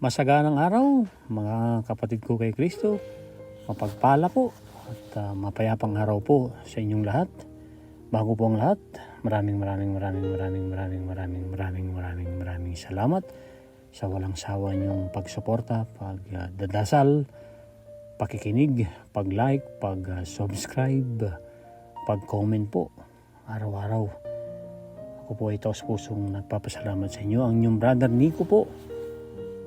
Masaganang araw, mga kapatid ko kay Kristo. Mapagpala po at mapayapang araw po sa inyong lahat. Bago po ang lahat, maraming salamat sa walang sawa niyong pagsuporta, pagdadasal, pakikinig, pag-like, pag-subscribe, pag-comment po araw-araw. Ako po ay taos pusong nagpapasalamat sa inyo. Ang inyong brother Nico po.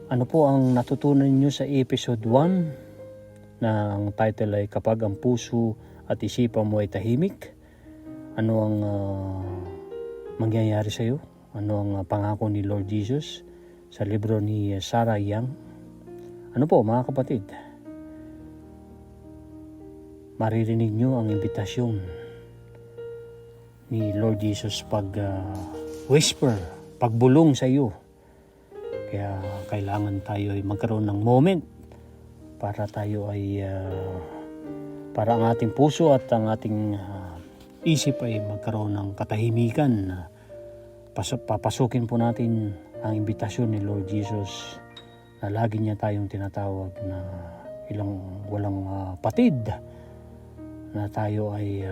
Ano po ang natutunan nyo sa episode 1 na ang title ay Kapag ang puso at isipan mo ay tahimik? Ano ang mangyayari sa iyo? Ano ang pangako ni Lord Jesus sa libro ni Sarah Young? Ano po mga kapatid? Maririnig nyo ang imbitasyon ni Lord Jesus pag whisper, pagbulong sa iyo. Kaya kailangan tayo ay magkaroon ng moment para tayo ay para ang ating puso at ang ating isip ay magkaroon ng katahimikan. Papasukin po natin ang imbitasyon ni Lord Jesus na lagi niya tayong tinatawag na walang patid, na tayo ay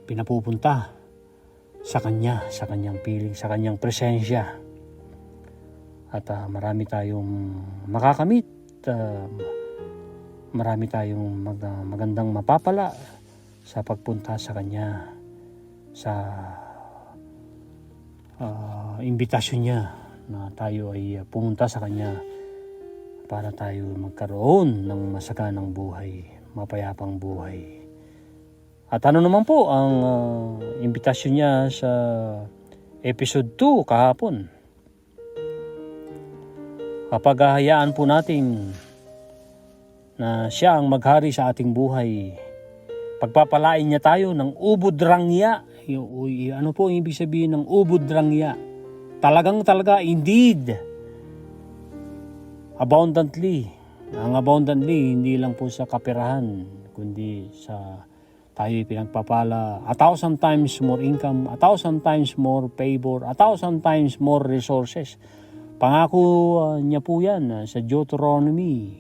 pinapupunta sa Kanya, sa Kanyang piling, sa Kanyang presensya. At marami tayong makakamit, marami tayong magandang mapapala sa pagpunta sa Kanya, sa imbitasyon niya na tayo ay pumunta sa Kanya para tayo magkaroon ng masaganang buhay, mapayapang buhay. At ano naman po ang imbitasyon niya sa episode 2 kahapon? Kapag hahayaan po natin na siya ang maghari sa ating buhay, pagpapalain niya tayo ng ubod rangya. Ano po ang ibig sabihin ng ubod rangya? Talaga, indeed. Abundantly. Ang abundantly, hindi lang po sa kaperahan, kundi sa tayo pinagpapala 1,000 times more income, 1,000 times more favor, 1,000 times more resources. Pangako niya po yan sa Deuteronomy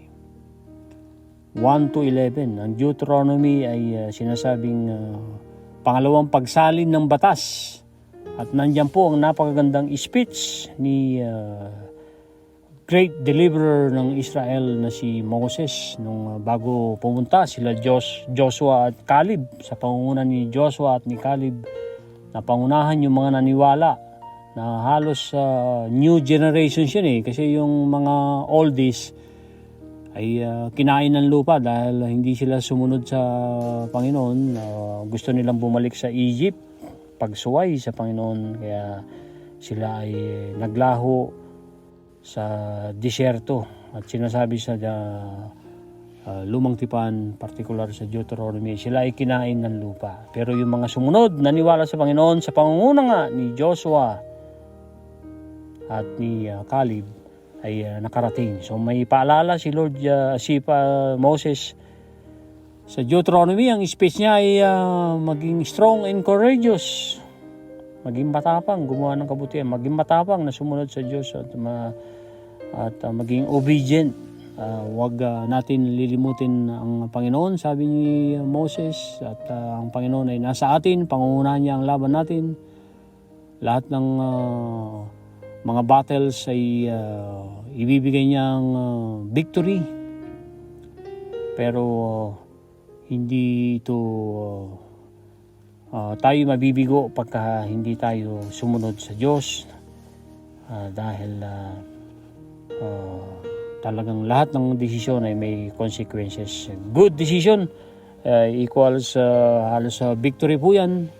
1-11. Ang Deuteronomy ay sinasabing pangalawang pagsalin ng batas. At nandyan po ang napakagandang speech ni great deliverer ng Israel na si Moses nung bago pumunta sila Joshua at Caleb. Sa pangunguna ni Joshua at ni Caleb, na pangunahan yung mga naniwala na halos new generations yun kasi yung mga oldies ay kinain ng lupa dahil hindi sila sumunod sa Panginoon. Gusto nilang bumalik sa Egypt, pagsuway sa Panginoon, kaya sila ay naglaho sa disyerto. At sinasabi sa Lumang Tipan, particular sa Deuteronomy, sila ay kinain ng lupa. Pero yung mga sumunod, naniwala sa Panginoon sa pangunguna nga ni Joshua at ni Caleb, ay nakarating. So may paalala si Moses sa Deuteronomy. Ang speech niya ay maging strong and courageous, maging matapang, gumawa ng kabutihan, maging matapang na sumunod sa Diyos at maging obedient. Huwag natin lilimutin ang Panginoon, sabi ni Moses, at ang Panginoon ay nasa atin, pangungunahan niya ang laban natin. Lahat ng mga battles ay ibibigay niyang victory. Pero hindi ito tayo mabibigo pagka hindi tayo sumunod sa Diyos, dahil talagang lahat ng desisyon ay may consequences. Good decision equals halos victory po yan.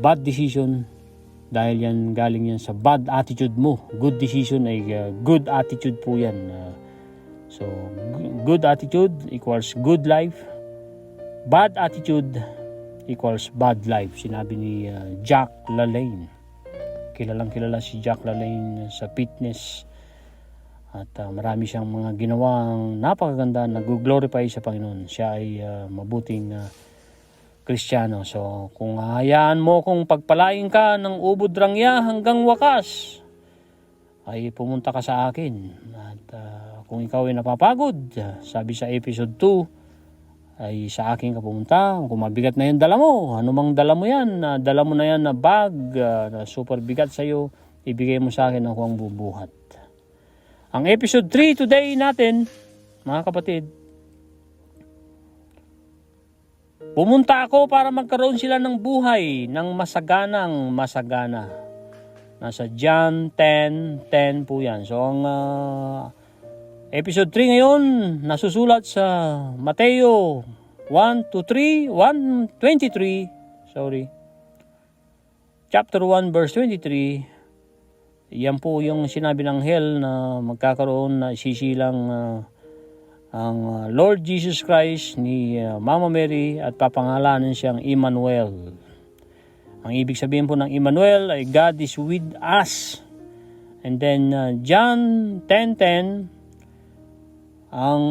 Bad decision, dahil yan galing yan sa bad attitude mo. Good decision ay good attitude po yan. So good attitude equals good life. Bad attitude equals bad life. Sinabi ni Jack LaLanne. Kilalang kilala si Jack LaLanne sa fitness. At marami siyang mga ginawang napakaganda, nag-glorify sa Panginoon. Siya ay mabuting Kristiyano. So kung hayaan mo kung pagpalain ka ng ubod rangya hanggang wakas, ay pumunta ka sa akin At kung ikaw ay napapagod, sabi sa episode 2, ay sa akin ka pumunta. Kung mabigat na yung dala mo, anumang dala mo yan, dala mo na yan na bag, na super bigat sa'yo, ibigay mo sa akin ako ang bubuhat. Ang episode 3 today natin, mga kapatid, pumunta ako para magkaroon sila ng buhay ng masagana. Nasa John 10:10 po yan. So ang episode 3 ngayon nasusulat sa Mateo 1:23, chapter 1 verse 23. Yan po yung sinabi ng hell na magkakaroon na sisilang ang Lord Jesus Christ ni Mama Mary at papangalanan siyang Emmanuel. Ang ibig sabihin po ng Emmanuel ay God is with us. And then John 10:10, ang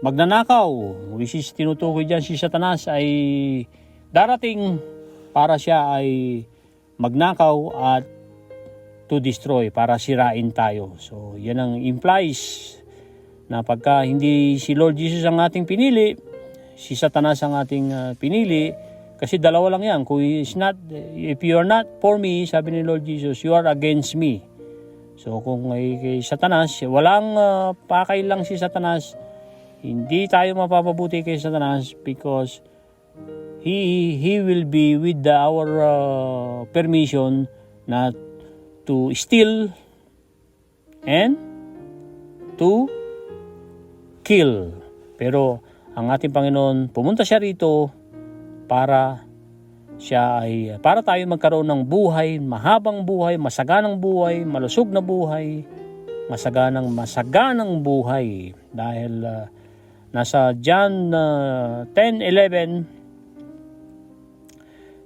magnanakaw, which is tinutukoy dyan si Satanas, ay darating para siya ay magnakaw at to destroy, para sirain tayo. So yan ang implies na pagka hindi si Lord Jesus ang ating pinili, si Satanas ang ating pinili, kasi dalawa lang yan. Kung if you are not for me, sabi ni Lord Jesus, you are against me. So kung kay Satanas, walang pakay lang si Satanas, hindi tayo mapapabuti kay Satanas because he will be with our permission na to steal and to kill. Pero ang ating Panginoon, pumunta siya rito para tayo magkaroon ng buhay, mahabang buhay, masaganang buhay, malusog na buhay, masaganang buhay. Dahil nasa John 10:11,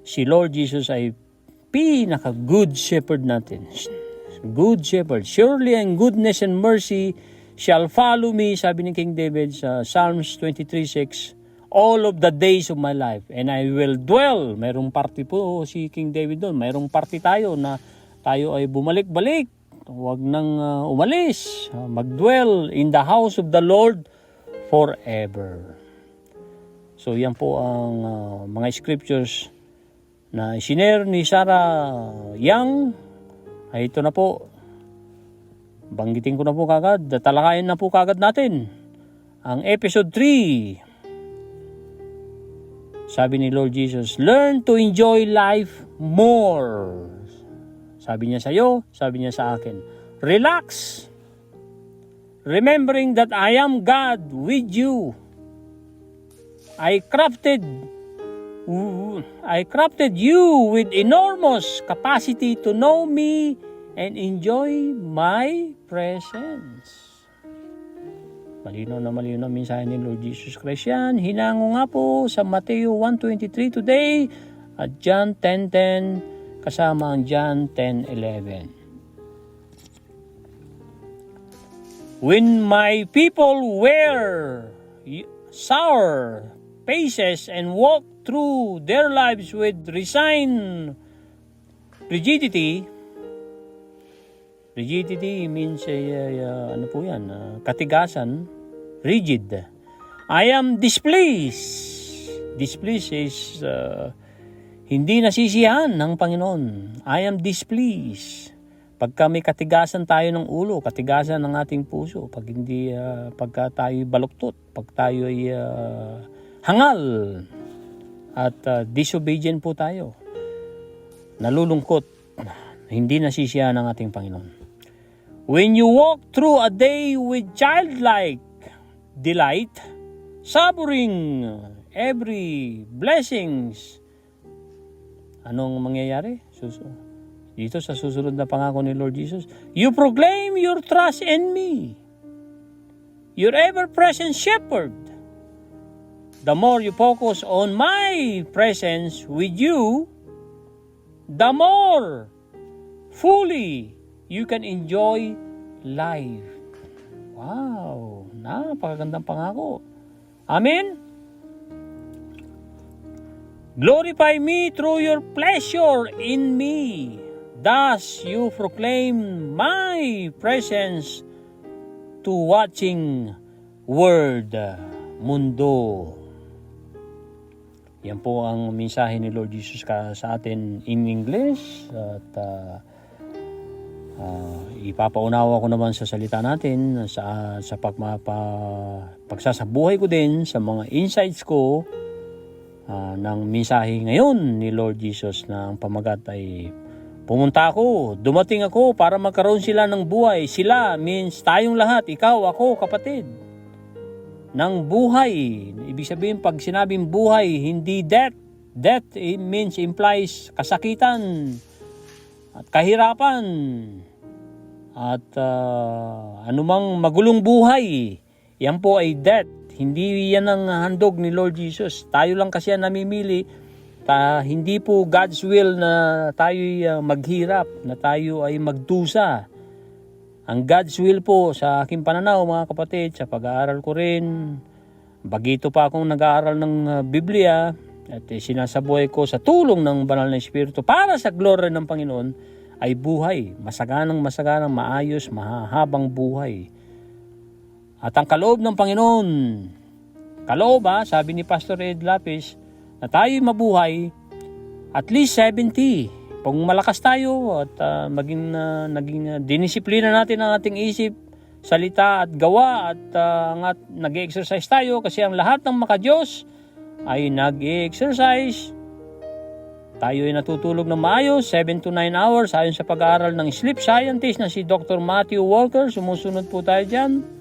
si Lord Jesus ay pinaka-good shepherd natin. Good shepherd. Surely and goodness and mercy shall follow me, sabi ni King David sa Psalms 23:6, all of the days of my life, and I will dwell. Mayroong party po si King David doon. Mayroong party tayo na tayo ay bumalik-balik. Huwag nang umalis. Mag-dwell in the house of the Lord forever. So yan po ang mga scriptures na isinare ni Sarah Young. Ay ito na po. Banggitin ko na po kagad, talakayin na po kagad natin ang episode 3. Sabi ni Lord Jesus, learn to enjoy life more. Sabi niya sa iyo, sabi niya sa akin, relax, remembering that I am God with you. I crafted you with enormous capacity to know me and enjoy my presence. Malinaw na mensahe ni Lord Jesus Christ yan. Hinango nga po sa Mateo 1:23 today at John 10:10 kasama ang John 10:11. When my people wear sour faces and walk through their lives with resigned rigidity. Rigidity means ano po yan? Katigasan. Rigid. I am displeased. Displeased is hindi nasisiyahan ng Panginoon. I am displeased. Pagka may katigasan tayo ng ulo, katigasan ng ating puso, pagka tayo baluktot, pag tayo ay hangal at disobedient po tayo, nalulungkot, hindi nasisiyahan ng ating Panginoon. When you walk through a day with childlike delight, savoring every blessings, anong mangyayari? Dito sa susunod na pangako ni Lord Jesus, you proclaim your trust in me, your ever-present shepherd. The more you focus on my presence with you, the more fully you can enjoy life. Wow! Napakagandang pangako. Amen? Glorify me through your pleasure in me. Thus you proclaim my presence to watching Word Mundo. Yan po ang mensahe ni Lord Jesus sa atin in English. At ipapaunawa ko naman sa salita natin sa pagsasabuhay ko din sa mga insights ko ng mensahe ngayon ni Lord Jesus na ang pamagat ay pumunta ako, dumating ako para magkaroon sila ng buhay. Sila means tayong lahat, ikaw, ako, kapatid, ng buhay. Ibig sabihin pag sinabing buhay, hindi death. Death implies kasakitan at kahirapan at anumang magulong buhay. Yan po ay death. Hindi yan ang handog ni Lord Jesus. Tayo lang kasi ang namimili. Hindi po God's will na tayo maghirap, na tayo ay magdusa. Ang God's will po sa aking pananaw, mga kapatid, sa pag-aaral ko rin, bagito pa akong nag-aaral ng Biblia at sinasabuhay ko sa tulong ng Banal na Espiritu para sa glory ng Panginoon ay buhay, masaganang maayos, mahahabang buhay. At ang kaloob ng Panginoon, sabi ni Pastor Ed Lapis, na tayo'y mabuhay at least 70. Kung malakas tayo at naging dinisiplina natin ang ating isip, salita at gawa at nag-exercise tayo kasi ang lahat ng maka-Diyos ay nag-exercise. Tayo ay natutulog ng maayos, 7 to 9 hours ayon sa pag-aaral ng sleep scientist na si Dr. Matthew Walker. Sumusunod po tayo dyan.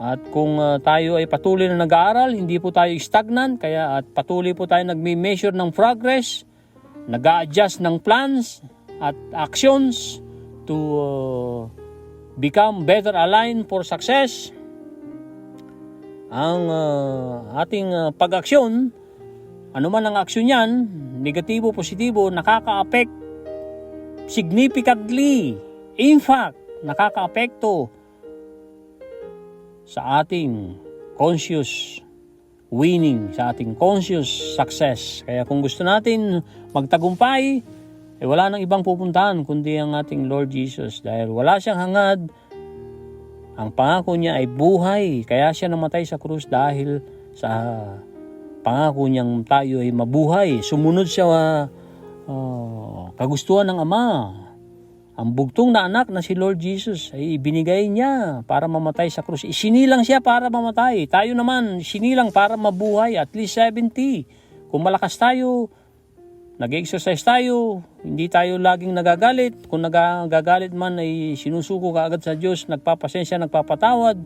At kung tayo ay patuloy na nag-aaral, hindi po tayo stagnant, kaya at patuloy po tayo nagme-measure ng progress, nag-a-adjust ng plans at actions to become better aligned for success. Ang ating pag-aksyon, ano man ang aksyon yan, negatibo, positibo, nakaka-affect significantly. In fact, nakaka-apekto sa ating conscious winning, sa ating conscious success. Kaya kung gusto natin magtagumpay, wala nang ibang pupuntahan kundi ang ating Lord Jesus. Dahil wala siyang hangad, ang pangako niya ay buhay. Kaya siya namatay sa krus dahil sa pangako niyang tayo ay mabuhay. Sumunod siya kagustuhan ng Ama. Ang bugtong na anak na si Lord Jesus ay ibinigay niya para mamatay sa krus. Isinilang siya para mamatay. Tayo naman, sinilang para mabuhay at least 70. Kung malakas tayo, nag-exercise tayo, hindi tayo laging nagagalit. Kung nagagalit man ay sinusuko ka agad sa Diyos, nagpapasensya, nagpapatawad.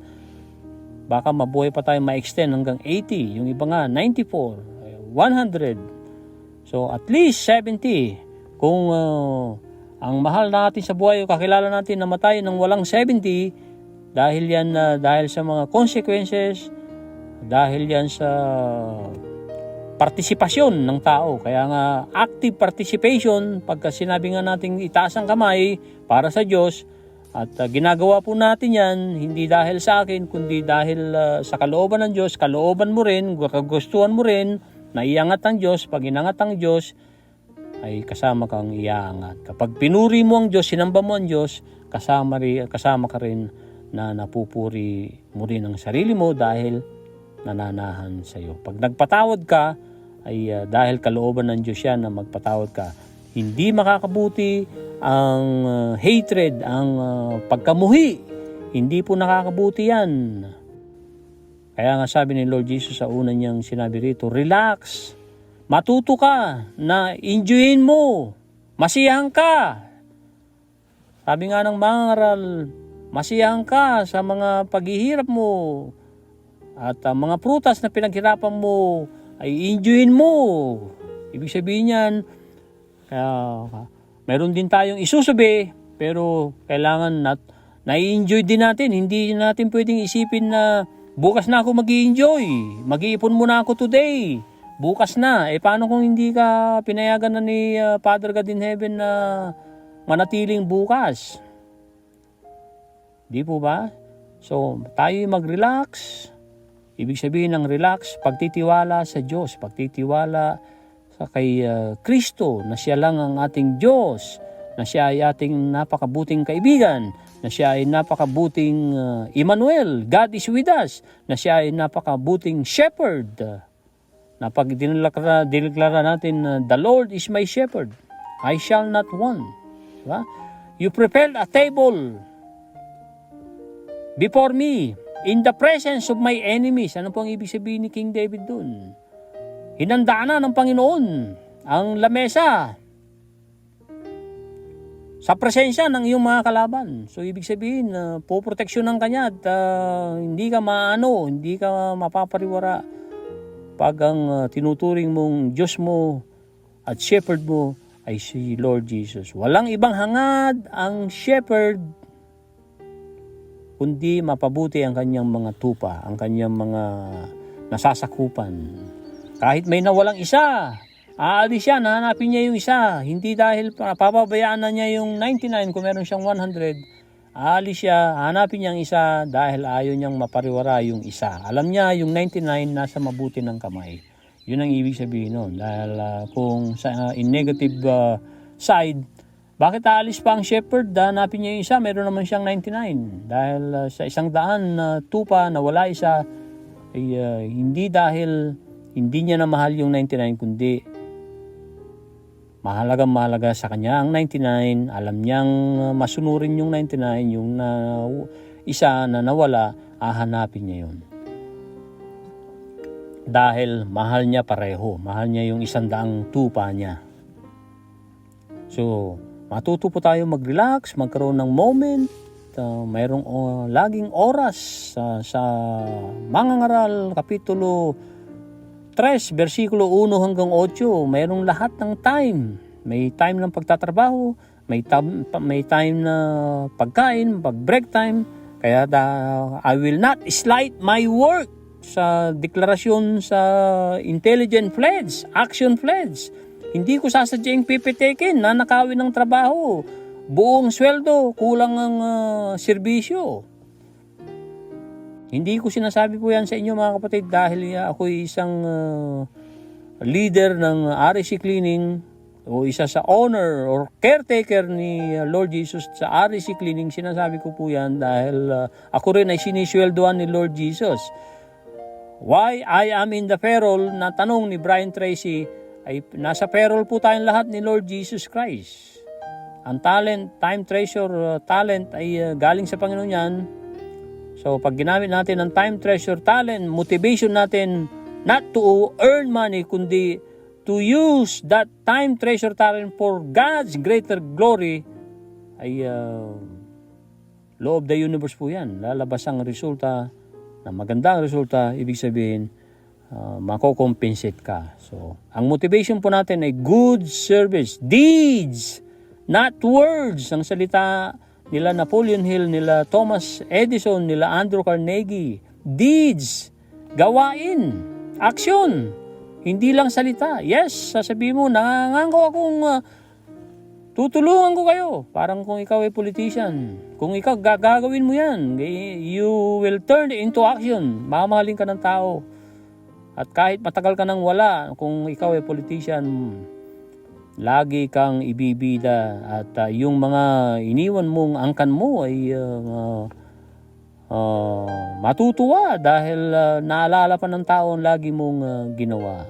Baka mabuhay pa tayo ma-extend hanggang 80. Yung iba nga, 94, 100. So at least 70. Kung ang mahal natin sa buhay, kakilala natin na matay ng walang 70 dahil yan dahil sa mga consequences, dahil yan sa partisipasyon ng tao. Kaya nga active participation, pagka sinabi nga nating itaas ang kamay para sa Diyos at ginagawa po natin yan hindi dahil sa akin kundi dahil sa kalooban ng Diyos, kalooban mo rin, kagustuhan mo rin, naiangat ang Diyos. Pag inangat ang Diyos ay kasama kang iaangat. Kapag pinuri mo ang Diyos, sinamba mo ang Diyos, kasama ka rin na napupuri mo rin ang sarili mo dahil nananahan sa iyo. Pag nagpatawad ka, ay dahil kalooban ng Diyos yan na magpatawad ka. Hindi makakabuti ang hatred, ang pagkamuhi. Hindi po nakakabuti yan. Kaya nga sabi ni Lord Jesus sa una niyang sinabi rito, relax. Matuto ka na enjoyin mo. Masiyahan ka. Sabi nga ng mga ngaral, masiyahan ka sa mga paghihirap mo. At mga prutas na pinaghirapan mo ay enjoyin mo. Ibig sabihin yan, meron din tayong isusubi, pero kailangan na-enjoy din natin. Hindi natin pwedeng isipin na bukas na ako mag-i-enjoy. Mag-iipon muna ako today. Bukas na. Paano kung hindi ka pinayagan na ni Father God in Heaven na manatiling bukas? Di po ba? So, tayo mag-relax. Ibig sabihin ng relax, pagtitiwala sa Diyos, pagtitiwala sa kay Kristo na siya lang ang ating Diyos, na siya ay ating napakabuting kaibigan, na siya ay napakabuting Emmanuel, God is with us, na siya ay napakabuting shepherd. Dineklara natin, the Lord is my shepherd, I shall not want. Diba? You prepared a table before me in the presence of my enemies. Ano po ang ibig sabihin ni King David dun? Hinanda na ng Panginoon ang lamesa sa presensya ng iyong mga kalaban. So, ibig sabihin, poproteksyonan ka niya at hindi ka hindi ka mapapariwara pag ang tinuturing mong Diyos mo at shepherd mo ay si Lord Jesus. Walang ibang hangad ang shepherd kundi mapabuti ang kanyang mga tupa, ang kanyang mga nasasakupan. Kahit may nawalang isa, aalis siya, nahanapin niya yung isa. Hindi dahil papabayaan na niya yung 99 kung meron siyang 100. Aalis siya, hanapin niya yung isa dahil ayaw niyang mapariwara yung isa. Alam niya yung 99 nasa mabuti ng kamay. Yun ang ibig sabihin nun. Dahil kung in negative side, bakit aalis pa ang shepherd? Hanapin niya yung isa, meron naman siyang 99. Dahil sa 100 tupa na wala isa, ay hindi dahil hindi niya na mahal yung 99, kundi mahalaga sa kanya ang 99. Alam niyang masunurin yung 99, yung isa na nawala, hahanapin niya yun. Dahil mahal niya pareho. Mahal niya yung 100 tupa niya. So, matuto po tayo mag-relax, magkaroon ng moment. Mayroong laging oras sa Mangangaral, Kapitulo 3, versikulo 1 hanggang 8, mayroong lahat ng time. May time ng pagtatrabaho, may time na pagkain, pag-break time. Kaya I will not slight my work sa deklarasyon sa intelligent pledge, action pledge. Hindi ko sasadyang pipitikin, nanakawin ng trabaho. Buong sweldo, kulang ang serbisyo. Hindi ko sinasabi po yan sa inyo mga kapatid dahil ako isang leader ng REC Cleaning o isa sa owner or caretaker ni Lord Jesus sa REC Cleaning. Sinasabi ko po yan dahil ako rin ay sinisweldoan ni Lord Jesus. Why I am in the payroll na tanong ni Brian Tracy ay nasa payroll po tayong lahat ni Lord Jesus Christ. Ang talent, time treasure, talent ay galing sa Panginoon yan. So, pag ginamit natin ang time, treasure, talent, motivation natin not to earn money, kundi to use that time, treasure, talent for God's greater glory, ay law of the universe po yan. Lalabas ang resulta, na magandang resulta, ibig sabihin, mako-compensate ka. So, ang motivation po natin ay good service, deeds, not words. Ang salita nila Napoleon Hill, nila Thomas Edison, nila Andrew Carnegie. Deeds, gawain, action, hindi lang salita. Yes, sasabihin mo, nangangako akong tutulungan ko kayo. Parang kung ikaw ay politician, kung ikaw gagawin mo yan, you will turn into action. Mamahalin ka ng tao. At kahit matagal ka nang wala, kung ikaw ay politician, lagi kang ibibida at yung mga iniwan mong angkan mo ay matutuwa dahil naalala pa ng tao ang lagi mong ginawa.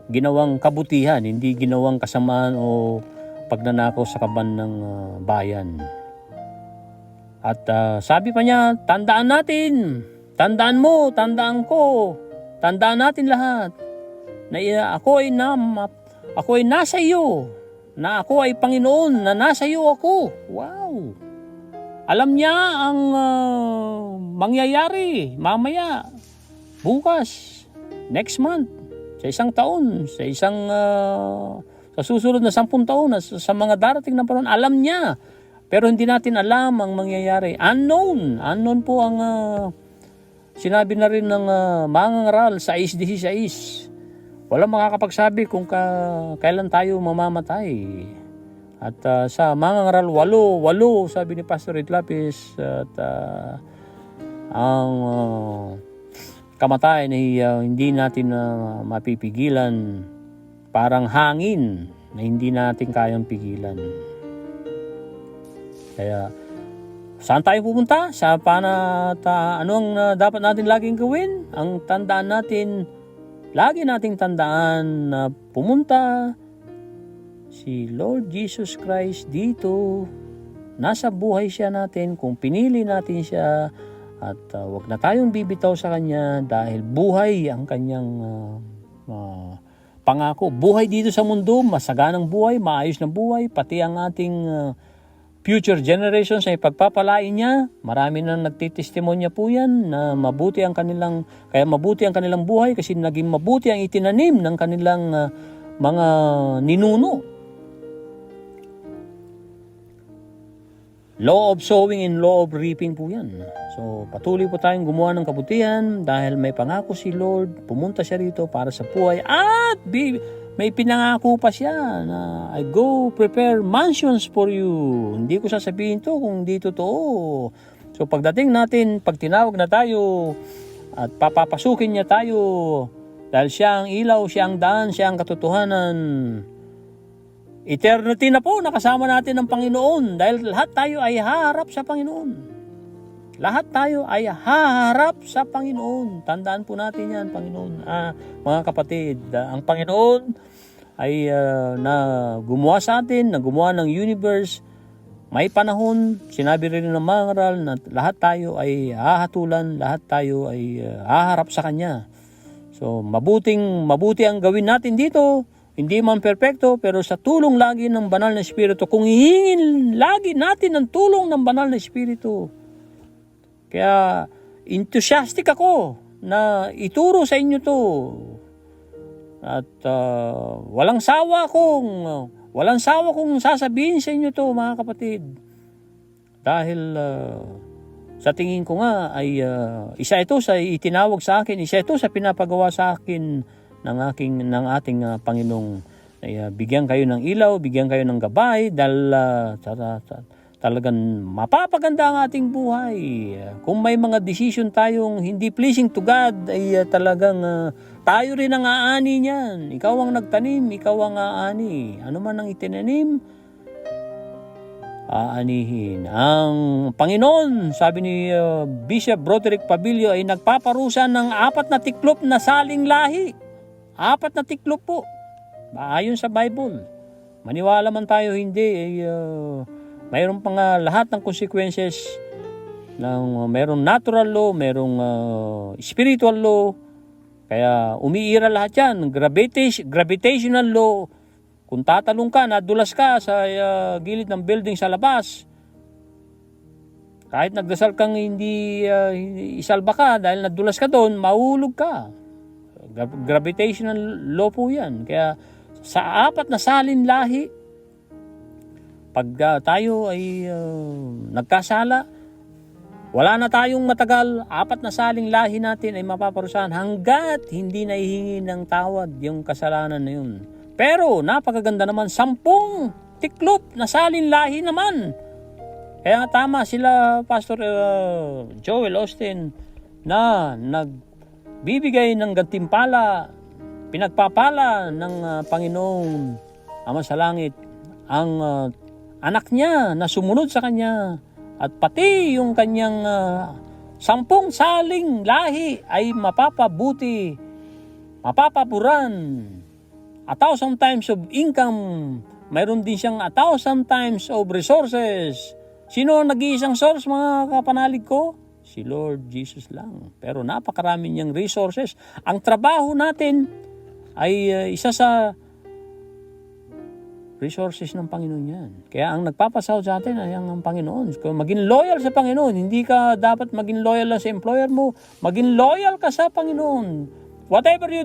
Ginawang kabutihan, hindi ginawang kasamaan o pagnanakaw sa kaban ng bayan. At sabi pa niya, tandaan natin, tandaan mo, tandaan ko, tandaan natin lahat na ako ay nasa iyo, na ako ay Panginoon, na nasa iyo ako. Wow! Alam niya ang mangyayari mamaya, bukas, next month, sa isang taon, sa susunod na 10 taon, sa mga darating na panahon. Alam niya, pero hindi natin alam ang mangyayari. Unknown po ang sinabi na rin ng Mangangaral sa 6:16. Walang makakapagsabi kung kailan tayo mamamatay. At sa Mangangaral 8, sabi ni Pastor Ed Lapis, at ang kamatayan ay hindi natin mapipigilan. Parang hangin na hindi natin kayang pigilan. Kaya Saan tayo pupunta? Ano ang dapat natin laging gawin? Ang tandaan natin, lagi nating tandaan na pumunta si Lord Jesus Christ dito. Nasa buhay siya natin kung pinili natin siya, at wag na tayong bibitaw sa Kanya dahil buhay ang Kanyang pangako. Buhay dito sa mundo, masaganang buhay, maayos na buhay, pati ang ating future generations ay pagpapalain niya. Marami nang nagtitestimonya po yan na mabuti ang kanilang buhay kasi naging mabuti ang itinanim ng kanilang mga ninuno. Law of sowing and law of reaping po yan. So patuloy po tayong gumawa ng kabutihan dahil may pangako si Lord. Pumunta siya rito para sa buhay at may pinangako pa siya na I go prepare mansions for you. Hindi ko sasabihin to kung di totoo. So pagdating natin, pag tinawag na tayo at papapasukin niya tayo, dahil siya ang ilaw, siya ang daan, siya ang katotohanan. Eternity na po nakasama natin ng Panginoon dahil lahat tayo ay haharap sa Panginoon. Lahat tayo ay haharap sa Panginoon. Tandaan po natin yan, Panginoon. Mga kapatid, ang Panginoon ay na gumawa sa atin, na gumawa ng universe. May panahon, sinabi rin ng mga ngaral na lahat tayo ay hahatulan, lahat tayo ay haharap sa Kanya. So, mabuti ang gawin natin dito. Hindi man perpekto, pero sa tulong lagi ng Banal na Espiritu, kung hihingin lagi natin ang tulong ng Banal na Espiritu. Kaya enthusiastic ako na ituro sa inyo to. At walang sawa kong sasabihin sa inyo to, mga kapatid. Dahil sa tingin ko nga ay isa ito sa itinawag sa akin, isa ito sa pinapagawa sa akin ng ating Panginoong bigyan kayo ng ilaw, bigyan kayo ng gabay dahil talagang mapapaganda ang ating buhay. Kung may mga decision tayong hindi pleasing to God ay talagang tayo rin ang aani niyan. Ikaw ang nagtanim, ikaw ang aani. Ano man ang itinanim, aanihin. Ang Panginoon, sabi ni Bishop Broderick Pabilio, ay nagpaparusa ng 4 na tiklop na saling lahi. 4 na tiklop po. Ayon sa Bible. Maniwala man tayo hindi, mayroon pa nga lahat ng consequences mayroong natural law, mayroong spiritual law. Kaya umiira lahat yan. Gravitational law. Kung tatalong ka, nadulas ka sa gilid ng building sa labas, kahit nagdasal kang hindi isalba ka dahil nadulas ka doon, mahulog ka. Gravitational law po yan. Kaya sa 4 na salin lahi, pag tayo ay nagkasala, wala na tayong matagal, 4 na saling lahi natin ay mapaparusahan hanggat hindi naihingi ng tawad yung kasalanan na yun. Pero napakaganda naman, 10 tiklop na salin lahi naman. Kaya nga tama sila Pastor Joel Austin na nagbibigay ng gantimpala, pinagpapala ng Panginoong Ama sa Langit ang anak niya na sumunod sa kanya, at pati yung kanyang 10 saling lahi ay mapapabuti, mapapaburan. 1,000 times of income, mayroon din siyang 1,000 times of resources. Sino ang nag-iisang source, mga kapanalig ko? Si Lord Jesus lang. Pero napakarami niyang resources. Ang trabaho natin ay isa sa resources ng Panginoon yan. Kaya ang nagpapasahod sa atin ay ang Panginoon. Kung maging loyal sa Panginoon, hindi ka dapat maging loyal lang sa employer mo. Maging loyal ka sa Panginoon. Whatever you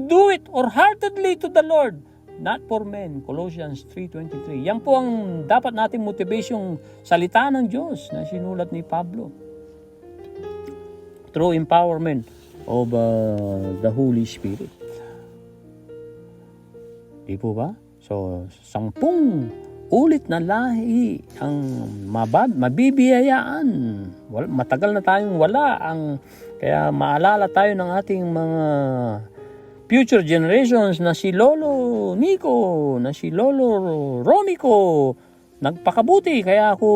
do it wholeheartedly to the Lord, not for men. Colossians 3:23. Yan po ang dapat nating motivation, salita ng Diyos na sinulat ni Pablo. Through empowerment of the Holy Spirit. Di po ba? So, 10 ulit na lahi ang mabibiyayaan. Matagal na tayong wala. Kaya maalala tayo ng ating mga future generations na si Lolo Nico, na si Lolo Romico, nagpakabuti, kaya ako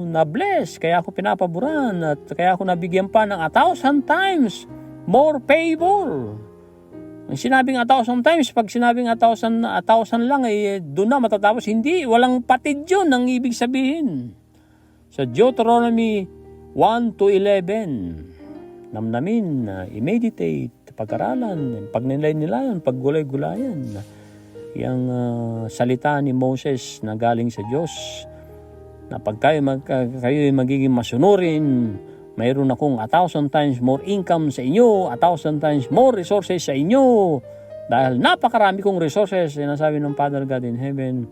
na-bless, kaya ako pinapaboran, at kaya ako nabigyan pa ng 1,000 times more favor. Ang sinabing 1,000 times, pag sinabing 1,000 lang, doon na matatapos. Hindi, walang patid yun ang ibig sabihin. Sa Deuteronomy 1-11, namnamin, i-meditate, pag-aralan, pag-nilay-nilayan, pag-gulay-gulayan. Yang salita ni Moses na galing sa Diyos, na pag kayo magiging masunurin, mayroon akong 1,000 times more income sa inyo, 1,000 times more resources sa inyo. Dahil napakarami kong resources, sinasabi ng Father God in heaven.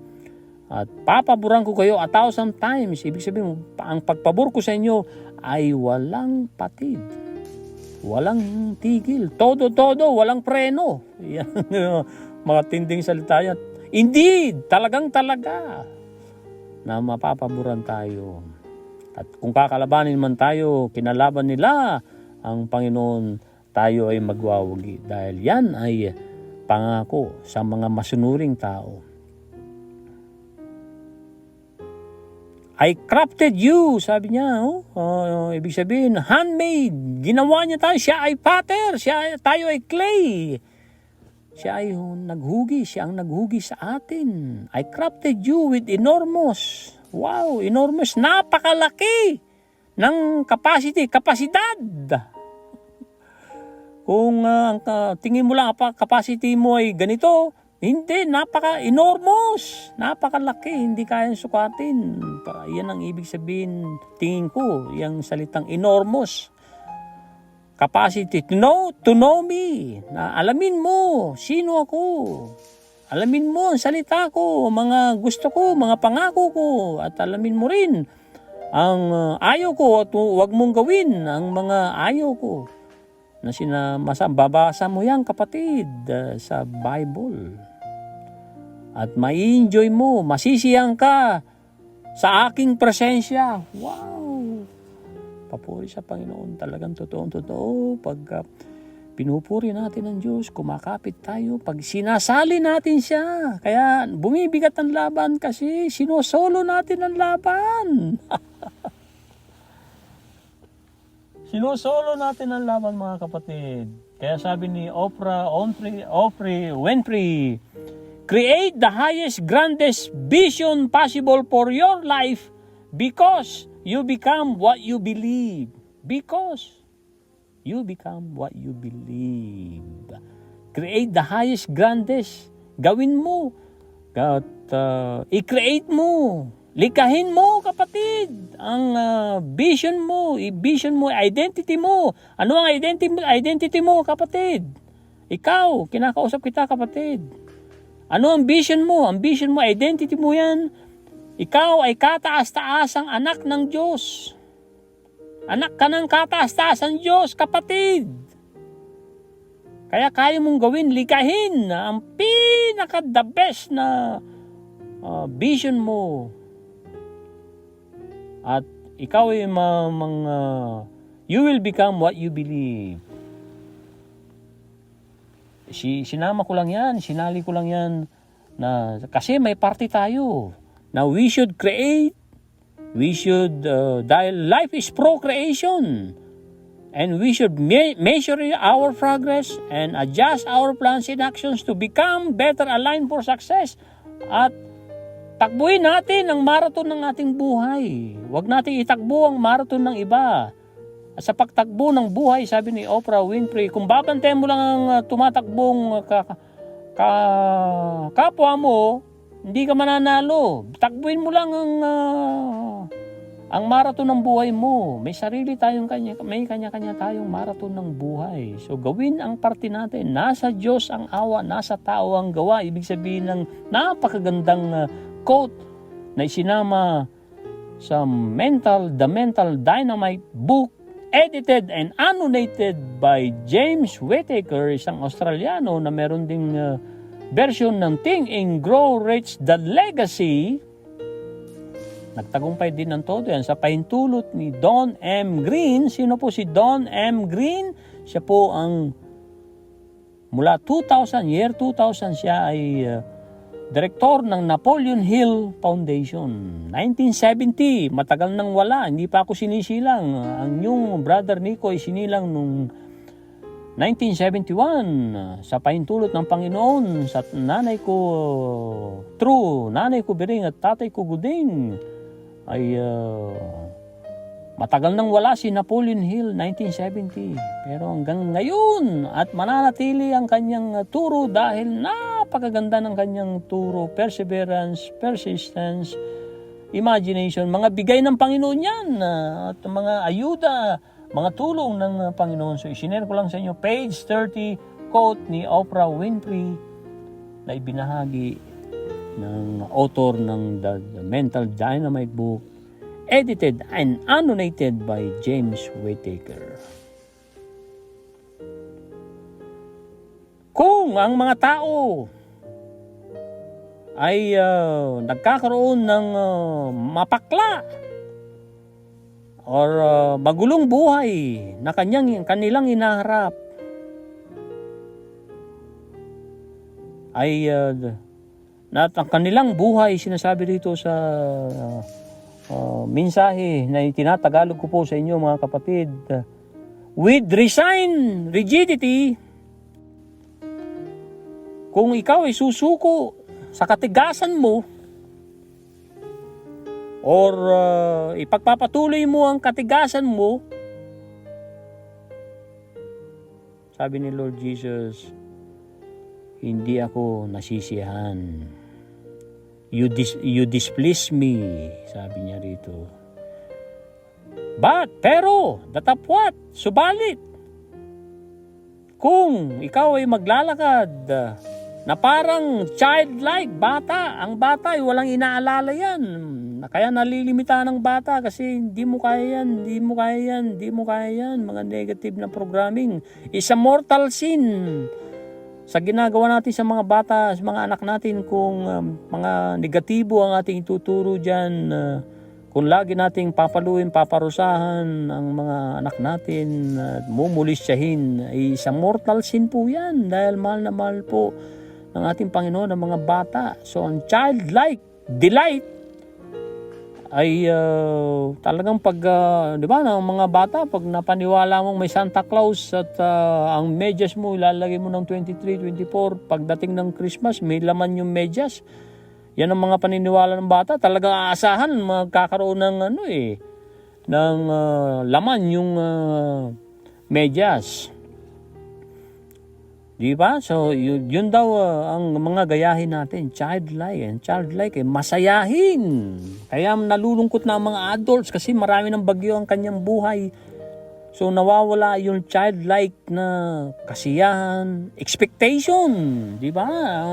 At papaboran ko kayo 1,000 times. Ibig sabihin, ang pagpabor ko sa inyo ay walang patid. Walang tigil. Todo, walang preno. Yan, mga tinding salita yan. Indeed, talagang talaga na mapapaboran tayo. At kung kakalabanin man tayo, kinalaban nila ang Panginoon, tayo ay magwawagi. Dahil yan ay pangako sa mga masunuring tao. I crafted you, sabi niya. Ibig sabihin, handmade. Ginawa niya tayo. Siya ay potter. Tayo ay clay. Siya ay naghugi. Siya ang naghugi sa atin. I crafted you with enormous. Wow, enormous. Napakalaki ng kapasidad. Kung tingin mo lang capacity mo ay ganito, hindi, enormous. Napakalaki, hindi kayang sukatin. Yan ang ibig sabihin, tingin ko, yung salitang enormous. Capacity to know me. Na alamin mo, sino ako. Alamin mo ang salita ko, mga gusto ko, mga pangako ko. At alamin mo rin ang ayaw ko at huwag mong gawin ang mga ayaw ko. Na babasa mo yan, kapatid, sa Bible. At mai-enjoy mo, masisiyang ka sa aking presensya. Wow! Papuri sa Panginoon. Talagang totoo pag pinupuri natin ang Diyos, kumakapit tayo, pag sinasali natin siya. Kaya bumibigat ang laban kasi sinosolo natin ang laban. Sinosolo natin ang laban, mga kapatid. Kaya sabi ni Oprah Winfrey, create the highest, grandest vision possible for your life because you become what you believe. Because you become what you believe. Create the highest, grandest. Gawin mo. At i-create mo. Likahin mo, kapatid. Ang vision mo. I-vision mo, identity mo. Ano ang identity mo, kapatid? Ikaw, kinakausap kita, kapatid. Ano ang vision mo? Ang vision mo, identity mo yan. Ikaw ay kataas-taasang anak ng Diyos. Anak ka ng kataas-taasan Diyos, kapatid. Kaya kaya mong gawin, likahin ang pinaka-the best na vision mo. At ikaw ay you will become what you believe. Sinama ko lang yan, sinali ko lang yan na kasi may party tayo. Now we should create. We should, dahil life is procreation, and we should measure our progress and adjust our plans and actions to become better aligned for success. At takbuhin natin ang marathon ng ating buhay. Huwag natin itakbo ang marathon ng iba. At sa pagtakbo ng buhay, sabi ni Oprah Winfrey, kung babantayan mo lang ang tumatakbong kapwa mo, hindi ka mananalo. Takbuhin mo lang ang marathon ng buhay mo. May sarili tayong may kanya-kanya tayong marathon ng buhay. So gawin ang parte natin. Nasa Diyos ang awa, nasa tao ang gawa. Ibig sabihin ng napakagandang quote na isinama sa The Mental Dynamite book, edited and annotated by James Whittaker, isang Australiano na meron ding version ng Think and Grow Rich, The Legacy. Nagtagumpay din ng todo yan sa pahintulot ni Don M. Green. Sino po si Don M. Green? Siya po ang mula year 2000 siya ay direktor ng Napoleon Hill Foundation. 1970, matagal nang wala, hindi pa ako sinisilang. Ang yung brother Nico ay sinilang nung 1971 sa pahintulot ng Panginoon sa nanay ko nanay ko Bering at tatay ko Guding ay matagal nang wala si Napoleon Hill, 1970. Pero hanggang ngayon at mananatili ang kanyang turo dahil napakaganda ng kanyang turo, perseverance, persistence, imagination, mga bigay ng Panginoon yan at mga ayuda, mga tulong ng Panginoon. So isinare ko lang sa inyo, page 30, quote ni Oprah Winfrey na ibinahagi ng author ng The Mental Dynamite book, edited and annotated by James Whittaker. Kung ang mga tao ay nagkakaroon ng mapakla or magulong buhay na kanilang inaharap, ay na ang kanilang buhay, sinasabi dito sa mensahe na itinatagalog ko po sa inyo mga kapatid, with rigidity, kung ikaw ay susuko sa katigasan mo or ipagpapatuloy mo ang katigasan mo, sabi ni Lord Jesus, hindi ako nasisiyahan. You displease me, sabi niya rito. Pero, datapwat, subalit, kung ikaw ay maglalakad na parang childlike, bata, ang bata ay walang inaalala yan. Kaya nalilimita ng bata kasi hindi mo kaya yan, mga negative na programming. Is a mortal sin sa ginagawa natin sa mga bata, sa mga anak natin, kung mga negatibo ang ating ituturo dyan, kung lagi nating paparusahan ang mga anak natin, mumulisyahin, ay isang mortal sin po yan, dahil mahal na mahal po ng ating Panginoon ang mga bata. So ang childlike delight ay talagang pag, di ba, ng mga bata, pag napaniwala mong may Santa Claus at ang medyas mo, ilalagay mo ng 23, 24, pagdating ng Christmas, may laman yung medyas. Yan ang mga paniniwala ng bata. Talagang aasahan, magkakaroon ng ng laman yung medyas. Di ba? So, yun daw ang mga gayahin natin. Childlike, masayahin. Kaya nalulungkot na ang mga adults kasi marami ng bagyo ang kanyang buhay. So, nawawala yung childlike na kasiyahan, expectation. Di ba?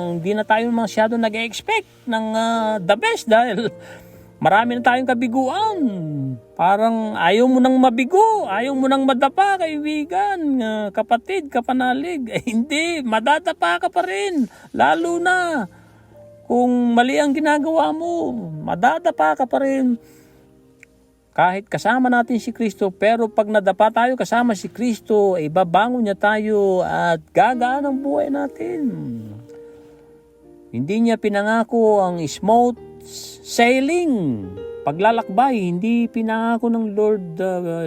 Hindi na tayo masyado nag-expect ng the best dahil marami na tayong kabiguan. Parang ayaw mo nang mabigo, ayaw mo nang madapa, kaibigan, kapatid, kapanalig. Hindi, madadapa ka pa rin. Lalo na kung mali ang ginagawa mo, madadapa ka pa rin. Kahit kasama natin si Kristo, pero pag nadapa tayo kasama si Kristo, babangon niya tayo at gagaan ang buhay natin. Hindi niya pinangako ang smooth sailing, paglalakbay. Hindi pinangako ng Lord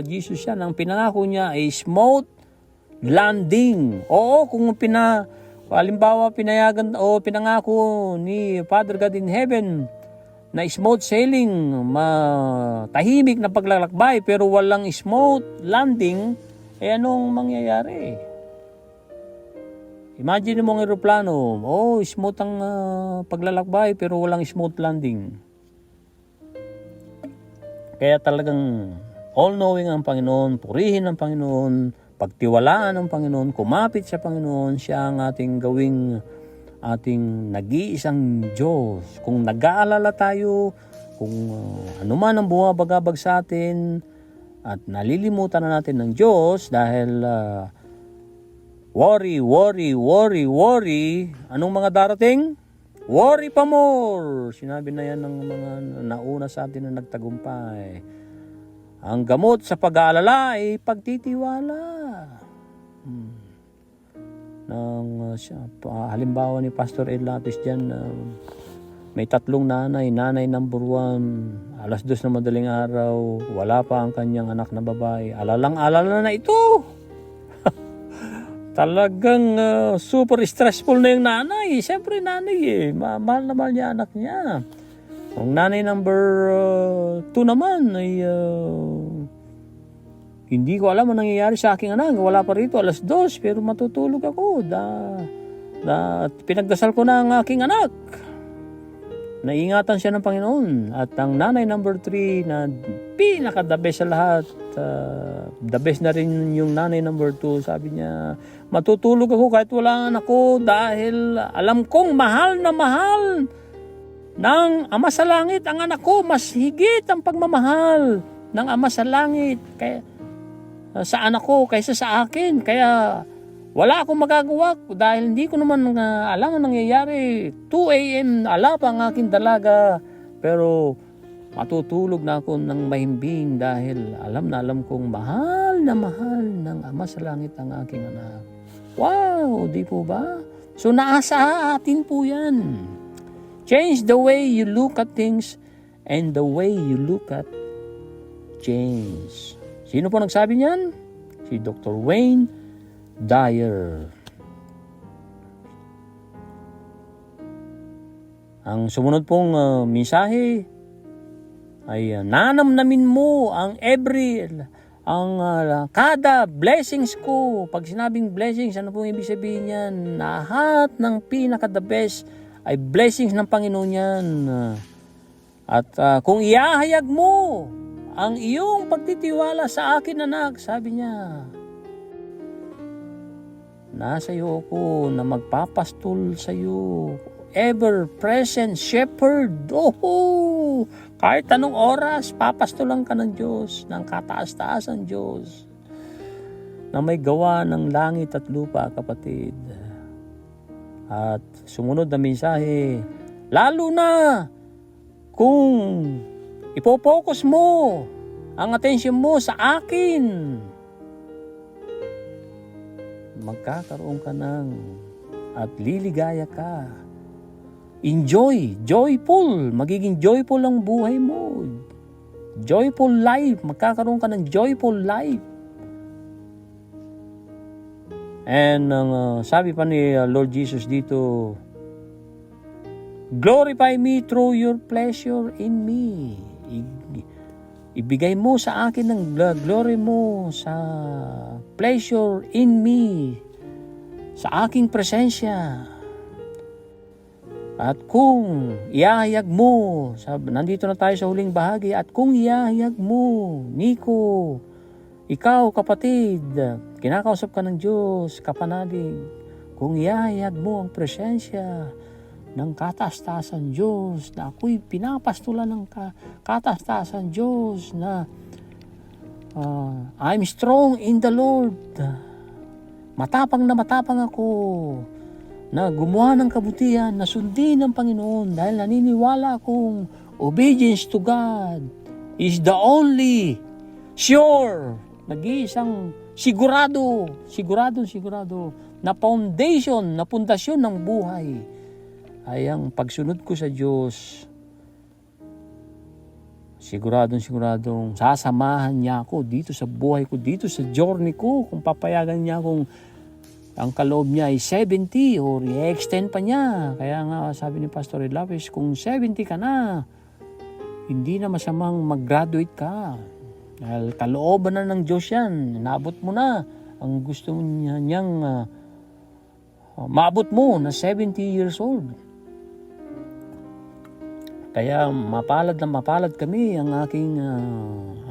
Jesus yan. Ang pinangako niya ay smooth landing. Oo, kung halimbawa pinayagan o pinangako ni Father God in Heaven na smooth sailing, tahimik na paglalakbay, pero walang smooth landing, anong mangyayari? Imagine mo ang aeroplano, smooth ang paglalakbay pero walang smooth landing. Kaya talagang all-knowing ang Panginoon, purihin ang Panginoon, pagtiwalaan ang Panginoon, kumapit sa Panginoon, siya ang ating ating nag-iisang Diyos. Kung nag-aalala tayo, kung anuman ang bumabagabag sa atin at nalilimutan na natin ng Diyos dahil worry. Anong mga darating? Worry pa more. Sinabi na yan ng mga nauna sa atin na nagtagumpay. Ang gamot sa pag-aalala ay pagtitiwala. Halimbawa ni Pastor Ed Latis dyan, may tatlong nanay. Nanay number 1, alas 2 na madaling araw, wala pa ang kanyang anak na babae. Alalang-alala na ito. Talagang super stressful na yung nanay. Siyempre nanay mahal na mahal niya anak niya. Ang nanay number 2 naman ay hindi ko alam ang nangyayari sa aking anak. Wala pa rito, alas 2, pero matutulog ako. Pinagdasal ko na ang aking anak. Naingatan siya ng Panginoon. At ang nanay number 3 na pinaka-the best sa lahat, the best na rin yung nanay number 2. Sabi niya, matutulog ako kahit wala ang anak ko dahil alam kong mahal na mahal ng Ama sa Langit ang anak ko. Mas higit ang pagmamahal ng Ama sa Langit sa anak ko kaysa sa akin. Kaya wala akong magagawa dahil hindi ko naman alam ang nangyayari. 2 a.m. ala pa ang aking dalaga. Pero matutulog na ako ng mahimbing dahil alam na alam kong mahal na mahal ng Ama sa Langit ang aking anak. Wow, di po ba? So naasa atin po yan. Change the way you look at things and the way you look at change. Sino po nagsabi niyan? Si Dr. Wayne Dyer. Ang sumunod pong mensahe ay nanamnamin mo ang kada blessings ko. Pag sinabing blessings, ano pong ibig sabihin yan? Lahat ng pinaka-the best ay blessings ng Panginoon yan. At kung iahayag mo ang iyong pagtitiwala sa akin, anak, sabi niya, nasa iyo ako na magpapastol sa iyo, ever-present shepherd. Kahit anong oras, papastolan ka ng Diyos, ng kataas-taasan Diyos, na may gawa ng langit at lupa, kapatid. At sumunod na mensahe, lalo na kung ipopokus mo ang atensyon mo sa akin, magkakaroon ka ng at liligaya ka. Enjoy, joyful, magiging joyful ang buhay mo. Joyful life, magkakaroon ka ng joyful life. And sabi pa ni Lord Jesus dito, glorify me through your pleasure in me. Ibigay mo sa akin ang glory mo sa pleasure in me, sa aking presensya. At kung iahayag mo, nandito na tayo sa huling bahagi, at kung iahayag mo, Nico, ikaw kapatid, kinakausap ka ng Diyos, kapanalig, kung iahayag mo ang presensya ng kataas-taasan Diyos, na ako'y pinapastulan ng kataas-taasan Diyos, na I'm strong in the Lord, matapang na matapang ako, na gumawa ng kabutihan, na sundin ng Panginoon, dahil naniniwala akong obedience to God is the only sure, nag-iisang sigurado na foundation, na pundasyon ng buhay, ay ang pagsunod ko sa Diyos. Siguradong sasamahan niya ako dito sa buhay ko, dito sa journey ko. Kung papayagan niya akong ang kaloob niya ay 70 or i-extend pa niya. Kaya nga sabi ni Pastor Lapis, kung 70 ka na, hindi na masamang mag-graduate ka. Dahil kalooban na ng Diyos yan. Naabot mo na ang gusto niyang maabot mo na 70 years old. Kaya mapalad na mapalad kami. Ang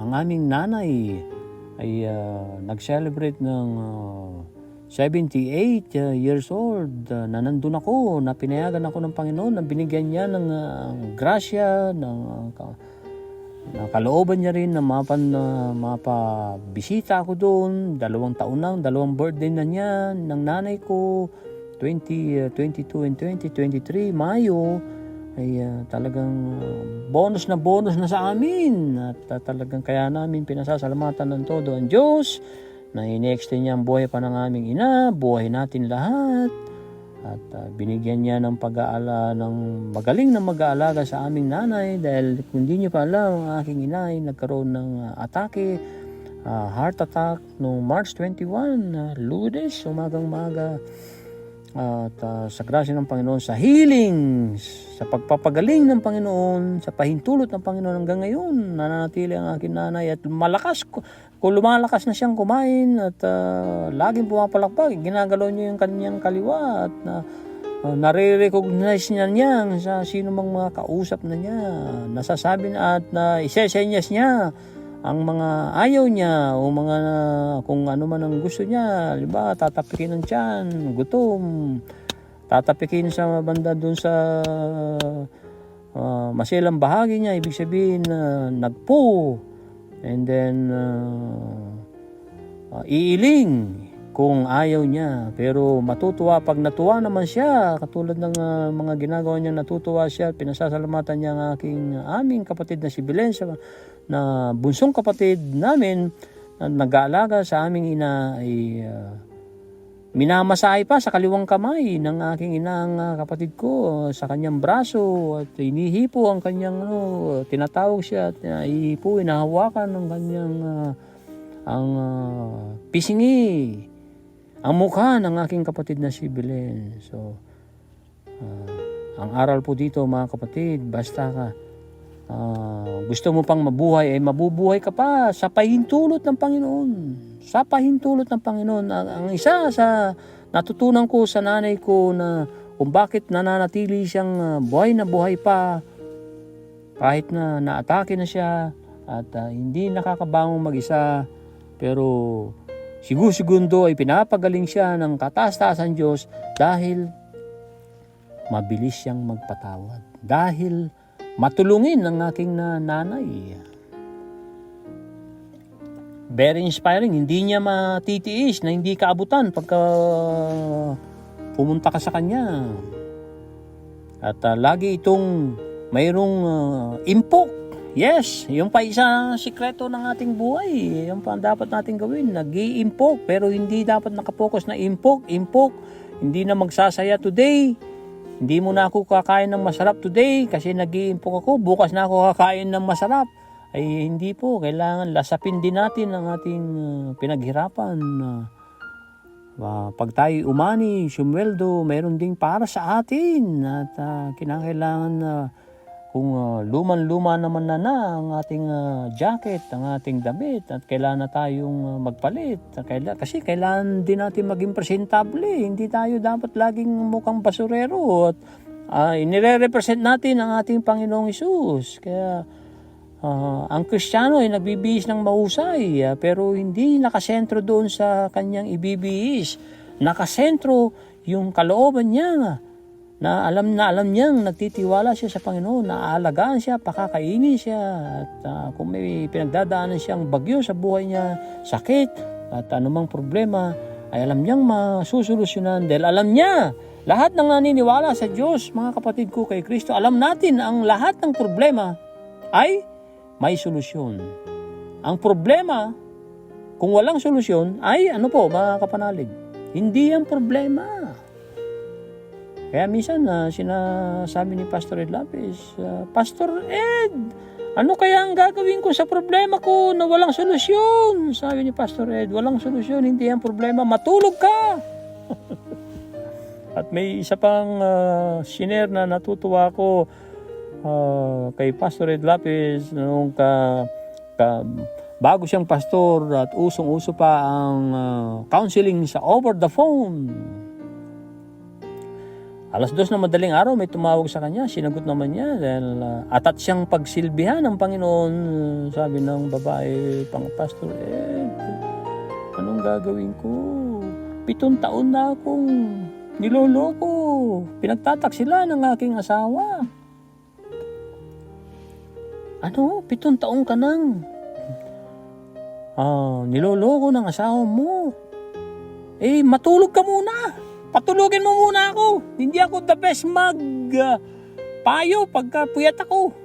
aming nanay ay nag-celebrate ng 78 years old na nandun ako, na pinayagan ako ng Panginoon, na binigyan niya ng grasya, ng kalooban niya rin na mapabisita ako doon. 2 taon na, 2 birthday na niya ng nanay ko, 2022 and 2023 Mayo, ay talagang bonus na sa amin. At talagang kaya namin pinasasalamatan ng todo ang Diyos na in-extend niya ang buhay pa ng aming ina, buhay natin lahat. At binigyan niya ng magaling na mag-aalaga sa aming nanay, dahil kung hindi niyo pa alam, ang aking inay nagkaroon ng atake, heart attack noong March 21, Lunes, umagang-maga. At sa grasya ng Panginoon, sa healing, sa pagpapagaling ng Panginoon, sa pahintulot ng Panginoon, hanggang ngayon nananatili ang aking nanay, at malakas, kung lumalakas na siyang kumain at laging pumapalakpak, ginagalaw niya yung kanyang kaliwa, at nare-recognize niya sa sino mang mga kausap na niya, nasasabi na at isesenyas niya ang mga ayaw niya o mga kung ano man ang gusto niya. Diba, tatapikin ng tiyan, gutom, tatapikin sa banda dun sa masilang bahagi niya, ibig sabihin nagpo, and then iiling kung ayaw niya. Pero matutuwa pag natuwa naman siya, katulad ng mga ginagawa niya, natutuwa siya. Pinasasalamatan niya ang aming kapatid na si Belen, na bunsong kapatid namin na nag-aalaga sa aming ina, ay minamasahe pa sa kaliwang kamay ng aking inang kapatid ko sa kanyang braso, at inihipo ang kanyang tinatawag siya, at ihipo, inahawakan ng kanyang pisingi ang mukha ng aking kapatid na si Belen. So ang aral po dito, mga kapatid, basta ka gusto mo pang mabuhay, ay mabubuhay ka pa sa pahintulot ng Panginoon. Sa pahintulot ng Panginoon. Ang isa sa natutunan ko sa nanay ko, na kung bakit nananatili siyang buhay na buhay pa kahit na naatake na siya at hindi nakakabangon mag-isa, pero segundo ay pinapagaling siya ng kataas-taasan Diyos, dahil mabilis siyang magpatawad, dahil matulungin ng aking nanay. Very inspiring. Hindi niya matitiis na hindi kaabutan pagka pumunta ka sa kanya. At lagi itong mayroong impok. Yes, yung pa isa sikreto ng ating buhay. Yung pa dapat natin gawin. Nag-i-impok, pero hindi dapat nakapokus na impok. Hindi na magsasaya today. Hindi mo na ako kakain ng masarap today kasi nag-iimpok ako. Bukas na ako kakain ng masarap. Ay hindi po. Kailangan lasapin din natin ang ating pinaghirapan. Pag tayo umani, sumweldo, mayroon ding para sa atin. At kinakailangan kung luman-luma naman na ang ating jacket, ang ating damit, at kailangan na tayong magpalit. Kasi kailangan din natin maging presentable. Hindi tayo dapat laging mukhang basurero. At inire-represent natin ang ating Panginoong Hesus. Kaya ang Kristiyano ay nagbibihis ng mahusay, pero hindi nakasentro doon sa kanyang ibibihis. Nakasentro yung kalooban niya, na alam niyang nagtitiwala siya sa Panginoon, naaalagaan siya, pakakainin siya, at kung may pinagdadaanan siyang bagyo sa buhay niya, sakit, at anumang problema, ay alam niyang masusolusyonan, dahil alam niya, lahat ng naniniwala sa Diyos, mga kapatid ko kay Kristo, alam natin ang lahat ng problema ay may solusyon. Ang problema, kung walang solusyon, ay ano po, mga kapanalig, hindi ang problema. Kaya minsan sinasabi ni Pastor Ed Lapis, Pastor Ed, ano kaya ang gagawin ko sa problema ko na walang solusyon? Sabi ni Pastor Ed, walang solusyon, hindi ang problema, matulog ka. At may isa pang share na natutuwa ko kay Pastor Ed Lapis noong bago siyang pastor at usong-uso pa ang counseling sa over the phone. 2:00 na madaling araw may tumawag sa kanya, sinagot naman niya dahil atat siyang pagsilbihan ng Panginoon. Sabi ng babae, Pastor Ed, anong gagawin ko? 7 taon na akong niloloko. Pinagtataksila ng aking asawa. Ano? 7 taon ka nang niloloko ng asawa mo. Matulog ka muna. Patulugin mo muna ako. Hindi ako the best payo pagka puyat ako.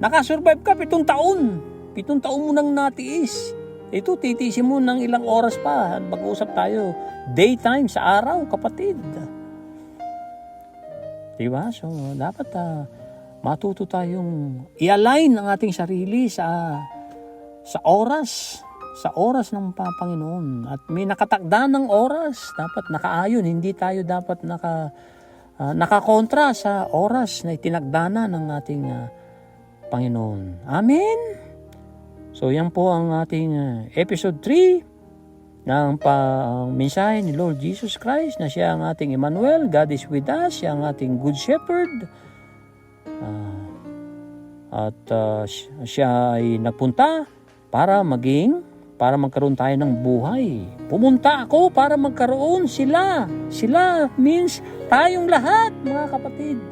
Nakasurvive ka 7 taon. 7 taon mo nang natiis. Ito, titiisin mo ng ilang oras pa. Mag-uusap tayo. Daytime, sa araw, kapatid. Diba? So, dapat matuto tayong i-align ang ating sarili sa oras. Sa oras ng Panginoon. At may nakatakda ng oras. Dapat nakaayon. Hindi tayo dapat nakakontra sa oras na itinagdana ng ating Panginoon. Amen? So, yan po ang ating episode 3 ng mensahe ni Lord Jesus Christ na siya ang ating Emmanuel, God is with us, siya ang ating Good Shepherd. Siya ay nagpunta para magkaroon tayo ng buhay. Pumunta ako para magkaroon sila. Sila means tayong lahat, mga kapatid,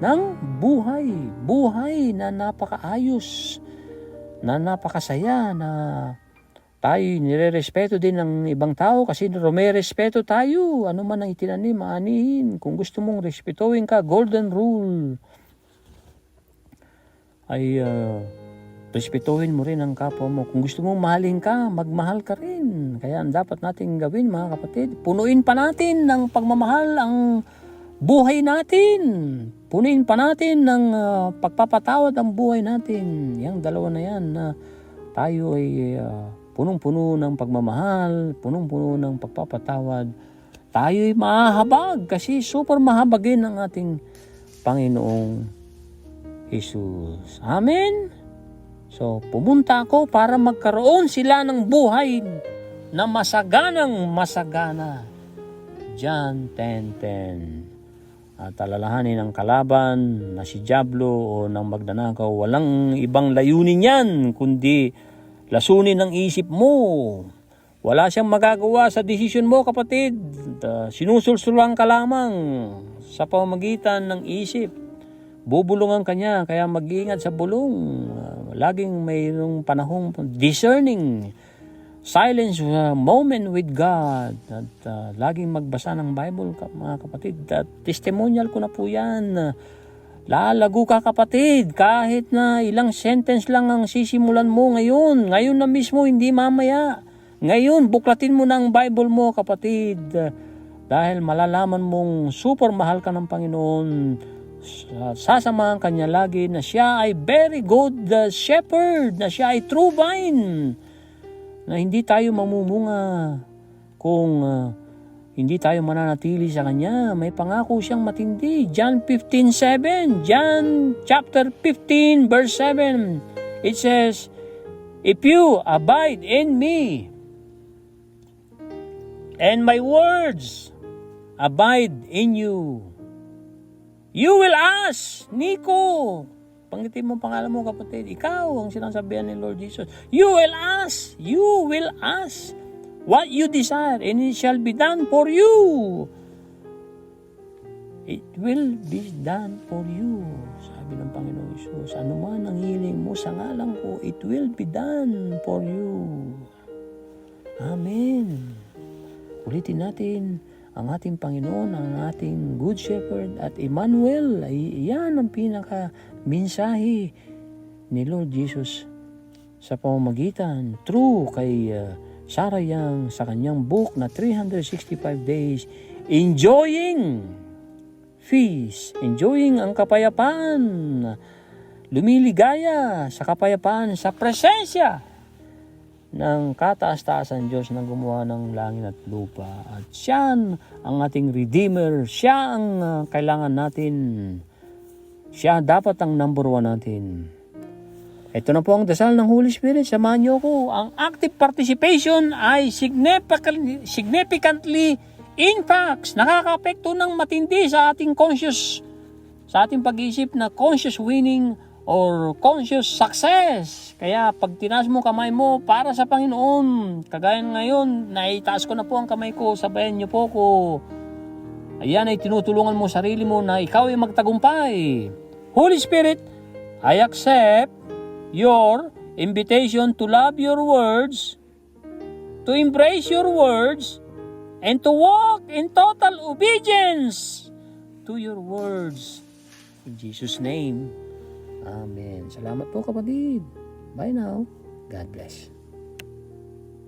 ng buhay. Buhay na napakaayos, na napakasaya, na tayo nire-respeto din ng ibang tao kasi may respeto tayo. Ano man ang itinanim, aanihin. Kung gusto mong respetuhin ka, golden rule ay respetuhin mo rin ang kapwa mo. Kung gusto mong mahalin ka, magmahal ka rin. Kaya ang dapat nating gawin, mga kapatid, punuin pa natin ng pagmamahal ang buhay natin. Punuin pa natin ng pagpapatawad ang buhay natin. Yang dalawa na yan na tayo ay punong-puno ng pagmamahal, punong-puno ng pagpapatawad. Tayo ay mahahabag kasi super mahabagin ang ating Panginoong Jesus. Amen? So, pumunta ako para magkaroon sila ng buhay na masagana. John 10:10. At alalahanin ang kalaban na si Diablo o ng magnanakaw. Walang ibang layunin yan, kundi lasunin ang isip mo. Wala siyang magagawa sa desisyon mo, kapatid. Sinusulsulang ka lamang sa pamamagitan ng isip. Bubulungan ka niya, kaya mag-iingat sa bulong. Laging mayroong panahong discerning, silence moment with God. At laging magbasa ng Bible, mga kapatid. At testimonial ko na po yan. Lalago ka, kapatid, kahit na ilang sentence lang ang sisimulan mo ngayon. Ngayon na mismo, hindi mamaya. Ngayon, buklatin mo na ang Bible mo, kapatid. Dahil malalaman mong super mahal ka ng Panginoon. Sasamahan kanya lagi na siya ay very good shepherd, na siya ay true vine, na hindi tayo mamumunga kung hindi tayo mananatili sa kanya. May pangako siyang matindi. John 15:7, John chapter 15 verse 7, it says, "If you abide in me and my words abide in you, you will ask." Nico, panggitin mo pangalan mo, kapatid. Ikaw ang sinasabihan ni Lord Jesus. You will ask what you desire, and it shall be done for you. It will be done for you. Sabi ng Panginoon Jesus, ano man ang hiling mo sa ngalan ko, it will be done for you. Amen. Ulitin natin, ang ating Panginoon, ang ating Good Shepherd at Emmanuel, ay yan ang pinaka-mensahe ni Lord Jesus sa pamamagitan true kay Sarah Young sa kanyang book na 365 Days Enjoying Peace, enjoying ang kapayapaan, lumiligaya sa kapayapaan sa presensya ng kataas-taasan Diyos na gumawa ng langit at lupa. At siya ang ating Redeemer. Siya ang kailangan natin. Siya dapat ang number 1 natin. Ito na po ang dasal ng Holy Spirit. Samahan niyo ko. Ang active participation ay significantly impacts, nakaka-apekto ng matindi sa ating conscious, sa ating pag-iisip na conscious winning or conscious success. Kaya pag tinaas mo kamay mo para sa Panginoon, kagaya ngayon, naitaas ko na po ang kamay ko, sabayan niyo po ko. Ayan ay tinutulungan mo sarili mo na ikaw ay magtagumpay. Holy Spirit, I accept your invitation to love your words, to embrace your words, and to walk in total obedience to your words. In Jesus' name, Amen. Salamat po, kapatid. Bye now. God bless.